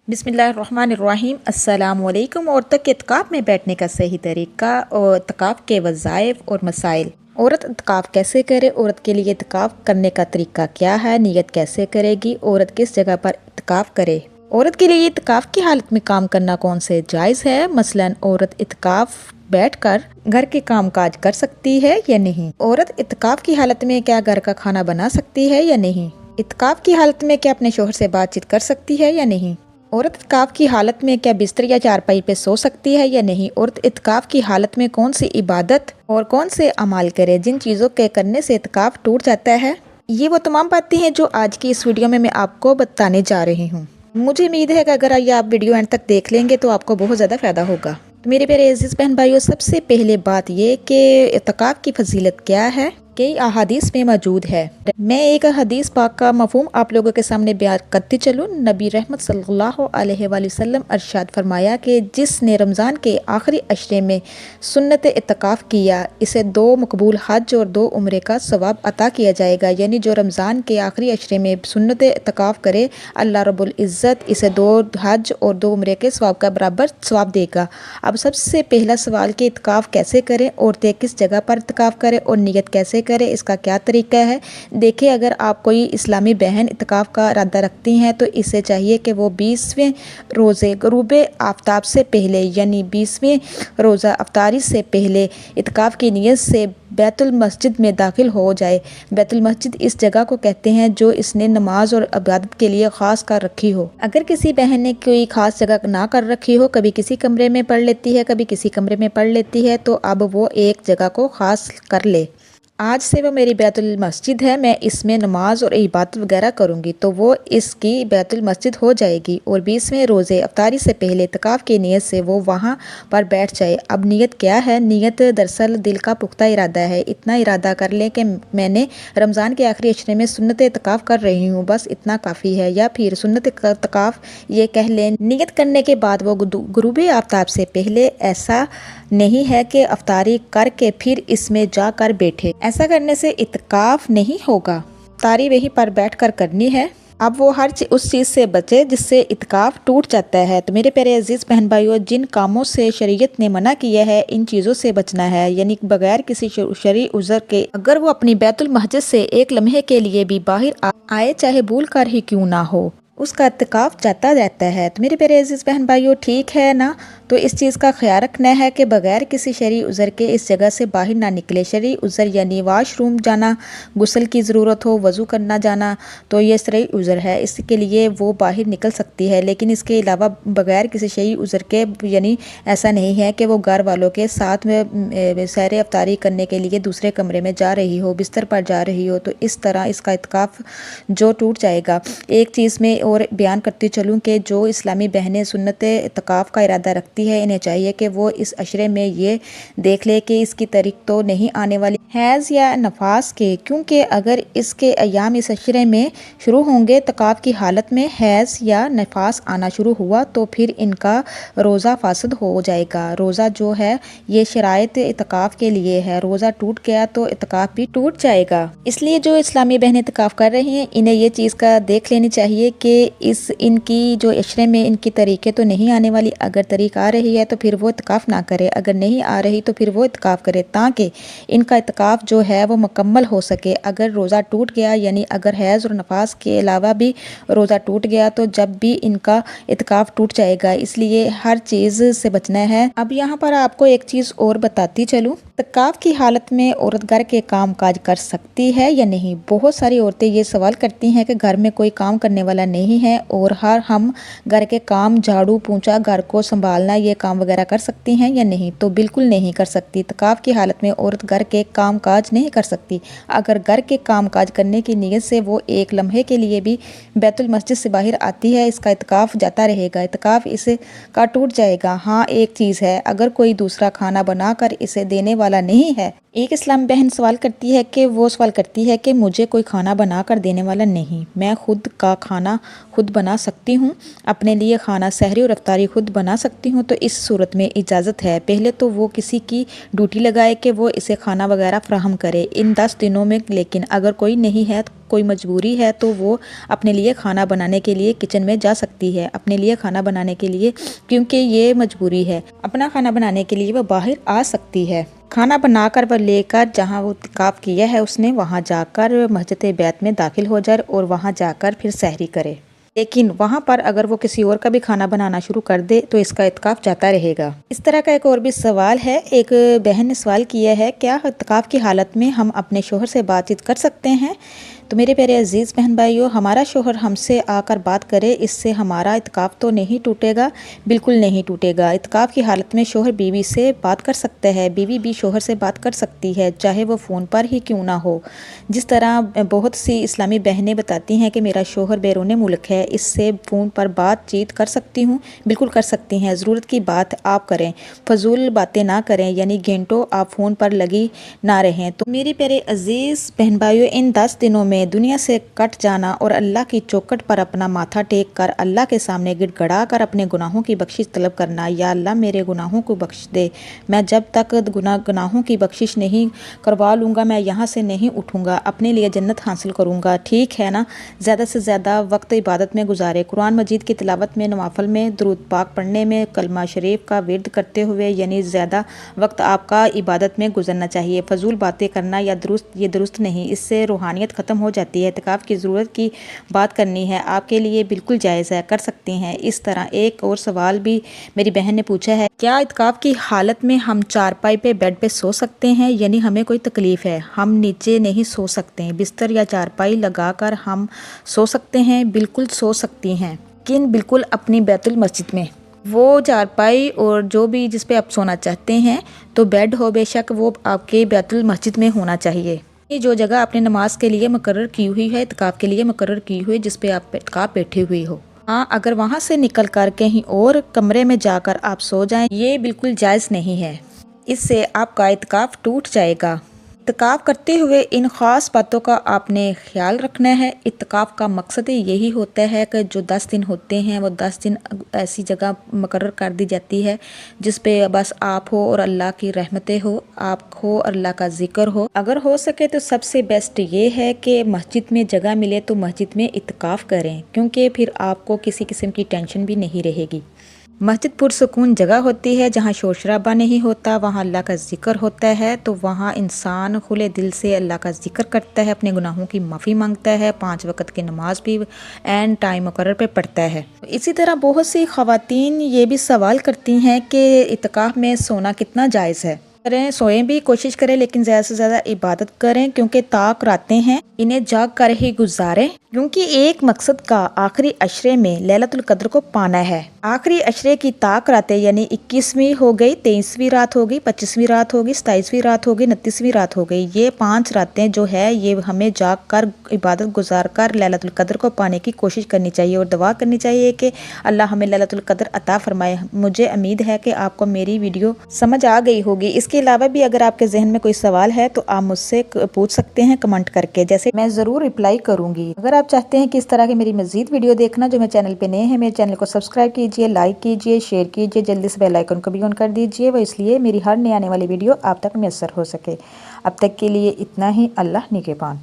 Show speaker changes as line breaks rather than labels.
बिस्मिल्लाहिर्रहमानिर्रहीम अस्सलाम वालेकुम। औरतों के इत्काफ में बैठने का सही तरीका और इत्काफ के वज़ाइफ और मसाइल। औरत इत्काफ कैसे करे, औरत के लिए इत्काफ करने का तरीका क्या है, नियत कैसे करेगी, औरत किस जगह पर इत्काफ करे, औरत के लिए इत्काफ की हालत में काम करना कौन से जायज़ है। मसलन औरत इत्काफ बैठकर घर के काम काज कर सकती है या नहीं। औरत इत्काफ की हालत में क्या घर का खाना बना सकती है या नहीं। इत्काफ की हालत में क्या अपने शोहर से बातचीत कर सकती है या नहीं। औरत इत्काफ की हालत में क्या बिस्तर या चारपाई पे सो सकती है या नहीं। औरत इत्काफ की हालत में कौन सी इबादत और कौन से अमाल करे जिन चीज़ों के करने से इत्काफ टूट जाता है। ये वो तमाम बातें हैं जो आज की इस वीडियो में मैं आपको बताने जा रही हूँ। मुझे उम्मीद है कि अगर ये आप वीडियो एंड तक देख लेंगे तो आपको बहुत ज़्यादा फ़ायदा होगा। तो मेरे प्यारे अजीज़ बहन भाइयों, सबसे पहले बात ये कि इत्काफ की फजीलत क्या है, कई अहादीस में मौजूद है। मैं एक हदीस पाक का मफहूम आप लोगों के सामने बयान करती चलूँ। नबी रहमत सल्लल्लाहु अलैहि वसल्लम अरशाद फरमाया कि जिसने रमज़ान के आखिरी अशरे में सुन्नत इत्काफ किया, इसे 2 मकबूल हज और 2 उम्रे का सवाब अता किया जाएगा। यानी जो रमज़ान के आखिरी अशरे में सुन्नत इत्काफ करे, अल्लाह रब्बुल इज़्ज़त इसे 2 हज और 2 उम्रे के सवाब का बराबर सवाब देगा। अब सबसे पहला सवाल कि इत्काफ कैसे करें, औरतें किस जगह पर इत्काफ करें और नियत कैसे करे, इसका क्या तरीका है। देखिए, अगर आप कोई इस्लामी बहन इत्काफ का इरादा रखती हैं तो इसे चाहिए कि वो 20वें रोज़े ग़ुरूब आफ्ताब से पहले यानी 20वें रोज़ा अफ्तारी से पहले इत्काफ की नीयत से बैतुल मस्जिद में दाखिल हो जाए। बैतुल मस्जिद इस जगह को कहते हैं जो इसने नमाज और इबादत के लिए ख़ास कर रखी हो। अगर किसी बहन ने कोई ख़ास जगह ना कर रखी हो, कभी किसी कमरे में पढ़ लेती है, कभी किसी कमरे में पढ़ लेती है, तो अब वो एक जगह को ख़ास कर ले। आज से वो मेरी बैतुल मस्जिद है, मैं इसमें नमाज और इबादत वगैरह करूँगी, तो वो इसकी बैतुल मस्जिद हो जाएगी। और 20वें रोज़े अफ्तारी से पहले इत्काफ की नीयत से वो वहाँ पर बैठ जाए। अब नीयत क्या है। नीयत दरअसल दिल का पुख्ता इरादा है। इतना इरादा कर लें कि मैंने रमज़ान के आखिरी अशरे में सुन्नत इत्काफ कर रही हूँ, बस इतना काफ़ी है। या फिर सुन्नत इत्काफ ये कह लें। नीयत करने के बाद वो ग़ुरूब आफ्ताब से पहले, ऐसा नहीं है कि अफ्तारी करके फिर इसमें जाकर बैठे। ऐसा करने से इत्काफ नहीं होगा। अफ्तारी वहीं पर बैठकर करनी है। अब वो हर उस चीज़ से बचे जिससे इत्काफ टूट जाता है। तो मेरे प्यारे अजीज़ बहन भाइयों, जिन कामों से शरीयत ने मना किया है, इन चीज़ों से बचना है। यानी बगैर किसी शरई उज़र के अगर वो अपनी बैतुल मस्जिद से एक लम्हे के लिए भी बाहर आए, चाहे भूल कर ही क्यों ना हो, उसका इत्काफ जाता रहता है। तो मेरे प्यारे अजीज़ बहन भाइयों, ठीक है ना। तो इस चीज़ का ख्याल रखना है कि बगैर किसी शरई उज़र के इस जगह से बाहर ना निकले। शरई उज़र यानी वाशरूम जाना, गुस्ल की ज़रूरत हो, वज़ू करना जाना, तो ये शरई उज़र है, इसके लिए वो बाहर निकल सकती है। लेकिन इसके अलावा बगैर किसी शरई उज़र के, यानी ऐसा नहीं है कि वो घर वालों के साथ में सैर अफ्तारी करने के लिए दूसरे कमरे में जा रही हो, बिस्तर पर जा रही हो, तो इस तरह इसका इत्काफ जो टूट जाएगा। एक चीज़ में और बयान करती चलूँ कि जो इस्लामी बहनें सुन्नत इत्काफ का इरादा रखती है, इन्हें चाहिए कि वो इस अशरे में ये देख ले कि इसकी तारीख तो नहीं आने वाली हैज़ या नफास के, क्योंकि अगर इसके अयाम इस अशरे में शुरू होंगे, इत्काफ की हालत में हैज़ या नफास आना शुरू हुआ, तो फिर इनका रोज़ा फासद हो जाएगा। रोज़ा जो है ये शराइत इत्काफ के लिए है। रोज़ा टूट गया तो इत्काफ भी टूट जाएगा। इसलिए जो इस्लामी बहनें इत्काफ कर रही हैं, इन्हें ये चीज़ का देख लेनी चाहिए कि इनकी जो अशरे में इनकी तरीक़ें तो नहीं आने वाली। अगर तरीक़ आ रही है तो फिर वो इत्काफ ना करे, अगर नहीं आ रही तो फिर वो इत्काफ करे, ताकि इनका इत्काफ जो है वो मुकम्मल हो सके। अगर रोज़ा टूट गया, यानी अगर हैज़ और नफास के अलावा भी रोज़ा टूट गया, तो जब भी इनका इत्काफ टूट जाएगा। इसलिए हर चीज़ से बचना है। अब यहाँ पर आपको एक चीज़ और बताती चलूँ, इत्काफ की हालत में औरत घर के काम काज कर सकती है या नहीं। बहुत सारी औरतें ये सवाल करती हैं कि घर में कोई काम करने वाला नहीं है और हम घर के काम, झाड़ू पोंछा, घर को संभालना, ये काम वगैरह कर सकती हैं या नहीं। तो बिल्कुल नहीं कर सकती। इत्काफ की हालत में औरत घर के काम काज नहीं कर सकती। अगर घर के काम काज करने की नीयत से वो एक लम्हे के लिए भी बैतुल मस्जिद से बाहर आती है, इसका इत्काफ जाता रहेगा, इत्काफ इसे का टूट जाएगा। हाँ, एक चीज़ है, अगर कोई दूसरा खाना बनाकर इसे देने वाला नहीं है एक इस्लामी बहन सवाल करती है कि मुझे कोई खाना बना कर देने वाला नहीं, मैं खुद का खाना खुद बना सकती हूँ, अपने लिए खाना सहरी और इफ्तारी खुद बना सकती हूँ। तो इस सूरत में इजाज़त है, पहले तो वो किसी की ड्यूटी लगाए कि वो इसे खाना वगैरह फ्राहम करे इन 10 दिनों में। लेकिन अगर कोई नहीं है, कोई मजबूरी है, तो वो अपने लिए खाना बनाने के लिए किचन में जा सकती है, अपने लिए खाना बनाने के लिए, क्योंकि ये मजबूरी है। अपना खाना बनाने के लिए वो बाहर आ सकती है। खाना बनाकर वह लेकर जहाँ वो इत्काफ किया है उसने वहाँ जाकर मस्जिद बैत में दाखिल हो जाए और वहाँ जाकर फिर सहरी करे। लेकिन वहाँ पर अगर वो किसी और का भी खाना बनाना शुरू कर दे तो इसका इत्काफ जाता रहेगा। इस तरह का एक और भी सवाल है। एक बहन ने सवाल किया है, क्या इत्काफ की हालत में हम अपने शोहर से बातचीत कर सकते हैं? तो मेरे प्यारे अजीज़ बहन भाइयों, हमारा शोहर हमसे आकर बात करे, इससे हमारा इत्काफ तो नहीं टूटेगा, बिल्कुल नहीं टूटेगा। इत्काफ की हालत में शोहर बीवी से बात कर सकता है, बीवी भी शोहर से बात कर सकती है, चाहे वो फ़ोन पर ही क्यों ना हो। जिस तरह बहुत सी इस्लामी बहनें बताती हैं कि मेरा शोहर बैरून मुल्क है, इससे फ़ोन पर बातचीत कर सकती हूँ, बिल्कुल कर सकती हैं। ज़रूरत की बात आप करें, फजूल बातें ना करें, यानी घंटों आप फ़ोन पर लगी ना रहें। तो मेरे प्यारे अजीज़ बहन भाइयों, इन 10 दिनों में दुनिया से कट जाना और अल्लाह की चौखट पर अपना माथा टेक कर अल्लाह के सामने गिड़गड़ा कर अपने गुनाहों की बख्शिश तलब करना, या अल्लाह मेरे गुनाहों को बख्श दे, मैं जब तक गुनाहों की बख्शिश नहीं करवा लूँगा मैं यहाँ से नहीं उठूँगा, अपने लिए जन्नत हासिल करूँगा। ठीक है ना? ज़्यादा से ज़्यादा वक्त इबादत में गुजारे, कुरान मजीद की तिलावत में, नवाफल में, दुरूद पाक पढ़ने में, कलमा शरीफ का विर्द करते हुए, यानी ज़्यादा वक्त आपका इबादत में गुजरना चाहिए। फजूल बातें करना या ये दुरुस्त नहीं, इससे रूहानियत ख़त्म हो जाती है। इत्काफ की ज़रूरत की बात करनी है, आपके लिए बिल्कुल जायज़ है, कर सकती हैं। इस तरह एक और सवाल भी मेरी बहन ने पूछा है, क्या इत्काफ की हालत में हम चारपाई पे बेड पे सो सकते हैं? यानी हमें कोई तकलीफ़ है, हम नीचे नहीं सो सकते हैं, बिस्तर या चारपाई लगाकर हम सो सकते हैं, बिल्कुल सो सकती हैं, लेकिन बिल्कुल अपनी बैतुल मस्जिद में। वो चारपाई और जो भी जिस पे आप सोना चाहते हैं, तो बेड हो बेशक, वो आपके बैतुल मस्जिद में होना चाहिए। ये जो जगह आपने नमाज के लिए मुकर्रर की हुई है, इत्काफ के लिए मुकर्रर की हुई, जिस पे आप इत्काफ बैठे हुई हो। हाँ, अगर वहाँ से निकल कर कहीं और कमरे में जाकर आप सो जाएं, ये बिल्कुल जायज़ नहीं है, इससे आपका इत्काफ टूट जाएगा। इत्काफ करते हुए इन ख़ास बातों का आपने ख्याल रखना है। इत्काफ का मकसद यही होता है कि जो 10 दिन होते हैं वो 10 दिन ऐसी जगह मुकर्रर कर दी जाती है जिस पे बस आप हो और अल्लाह की रहमतें हो, आप हो और अल्लाह का जिक्र हो। अगर हो सके तो सबसे बेस्ट ये है कि मस्जिद में जगह मिले तो मस्जिद में इत्काफ करें, क्योंकि फिर आपको किसी किस्म की टेंशन भी नहीं रहेगी। मस्जिद पुरसुकून जगह होती है, जहाँ शोर शराबा नहीं होता, वहाँ अल्लाह का जिक्र होता है, तो वहाँ इंसान खुले दिल से अल्लाह का जिक्र करता है, अपने गुनाहों की माफ़ी मांगता है, 5 वक़्त की नमाज भी एन टाइम मुकर्रर पे पढ़ता है। इसी तरह बहुत सी ख़वातीन ये भी सवाल करती हैं कि इत्काफ में सोना कितना जायज़ है। करें, सोएं भी, कोशिश करें, लेकिन ज़्यादा से ज़्यादा इबादत करें, क्योंकि ताक रातें हैं, इन्हें जाग कर ही गुजारें, क्योंकि एक मकसद का आखिरी अशरे में लैलतुल कद्र को पाना है। आखिरी अशरे की ताक रातें यानी 21वीं हो गई, 23वीं रात हो गई, 25वीं रात हो गई, 27वीं रात हो गई, 29वीं रात हो गई, ये 5 रातें जो है ये हमें जाग कर इबादत गुजार कर लैलतुल कद्र को पाने की कोशिश करनी चाहिए और दुआ करनी चाहिए कि अल्लाह हमें लैलतुल कद्र अता फरमाए। मुझे उम्मीद है कि आपको मेरी वीडियो समझ आ गई होगी। इसके अलावा भी अगर आपके जहन में कोई सवाल है तो आप मुझसे पूछ सकते हैं कमेंट करके, जैसे मैं ज़रूर रिप्लाई करूँगी। अगर आप चाहते हैं कि इस तरह की मेरी मज़ीद वीडियो देखना, जो मेरे चैनल पे नए हैं, मेरे चैनल को सब्सक्राइब कीजिए, लाइक कीजिए, शेयर कीजिए, जल्दी से बेल आइकन को भी ऑन कर दीजिए, वो इसलिए मेरी हर नई आने वाली वीडियो आप तक मैसर हो सके। अब तक के लिए इतना ही। अल्लाह निगहबान।